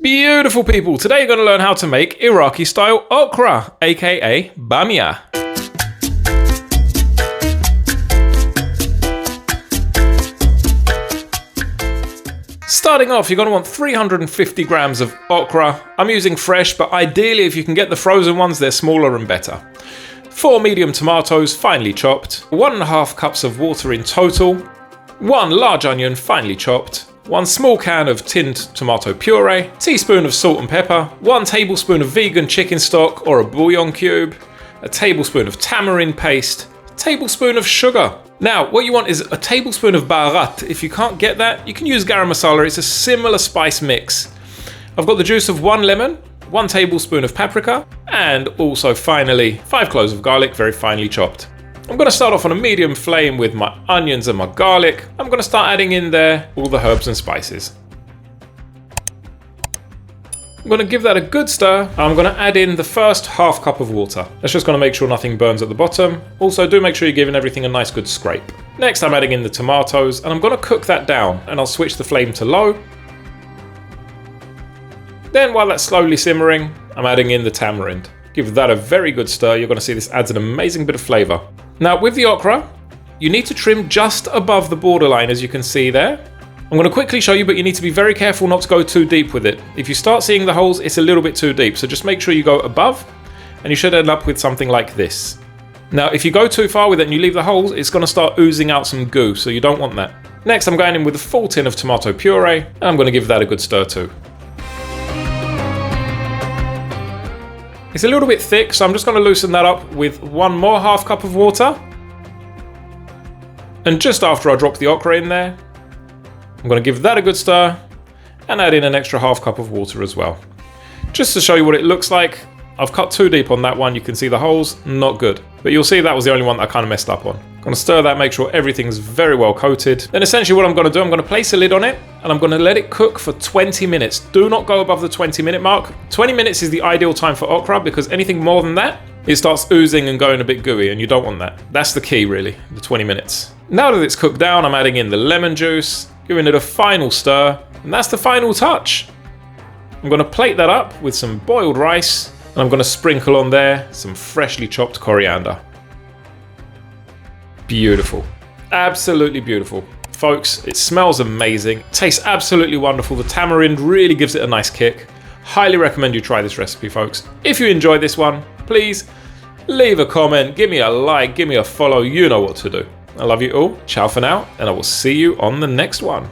Beautiful people, today you're going to learn how to make Iraqi style okra, aka Bamia. Starting off, you're going to want 350 grams of okra. I'm using fresh, but ideally if you can get the frozen ones, they're smaller and better. 4 medium tomatoes, finely chopped. 1.5 cups of water in total. 1 large onion, finely chopped. 1 small can of tinned tomato puree, teaspoon of salt and pepper, 1 tablespoon of vegan chicken stock or a bouillon cube, a tablespoon of tamarind paste, a tablespoon of sugar. Now, what you want is a tablespoon of baharat. If you can't get that, you can use garam masala. It's a similar spice mix. I've got the juice of 1 lemon, 1 tablespoon of paprika, and also finally 5 cloves of garlic, very finely chopped. I'm going to start off on a medium flame with my onions and my garlic. I'm going to start adding in there all the herbs and spices. I'm going to give that a good stir. I'm going to add in the first half cup of water. That's just going to make sure nothing burns at the bottom. Also, do make sure you're giving everything a nice good scrape. Next, I'm adding in the tomatoes and I'm going to cook that down, and I'll switch the flame to low. Then while that's slowly simmering, I'm adding in the tamarind. Give that a very good stir. You're going to see this adds an amazing bit of flavour. Now with the okra, you need to trim just above the borderline, as you can see there. I'm going to quickly show you, but you need to be very careful not to go too deep with it. If you start seeing the holes, it's a little bit too deep. So just make sure you go above, and you should end up with something like this. Now, if you go too far with it and you leave the holes, it's going to start oozing out some goo, so you don't want that. Next, I'm going in with a full tin of tomato puree, and I'm going to give that a good stir too. It's a little bit thick, so I'm just going to loosen that up with 1 more half cup of water. And just after I drop the okra in there, I'm going to give that a good stir and add in an extra half cup of water as well. Just to show you what it looks like, I've cut too deep on that one. You can see the holes, not good. But you'll see that was the only one that I kind of messed up on. I'm going to stir that, make sure everything's very well coated. Then essentially what I'm going to do, I'm going to place a lid on it and I'm going to let it cook for 20 minutes. Do not go above the 20-minute mark. 20 minutes is the ideal time for okra, because anything more than that, it starts oozing and going a bit gooey, and you don't want that. That's the key really, the 20 minutes. Now that it's cooked down, I'm adding in the lemon juice, giving it a final stir, and that's the final touch. I'm going to plate that up with some boiled rice, and I'm going to sprinkle on there some freshly chopped coriander. Beautiful. Absolutely beautiful. Folks, it smells amazing. Tastes absolutely wonderful. The tamarind really gives it a nice kick. Highly recommend you try this recipe, folks. If you enjoyed this one, please leave a comment, give me a like, give me a follow. You know what to do. I love you all. Ciao for now, and I will see you on the next one.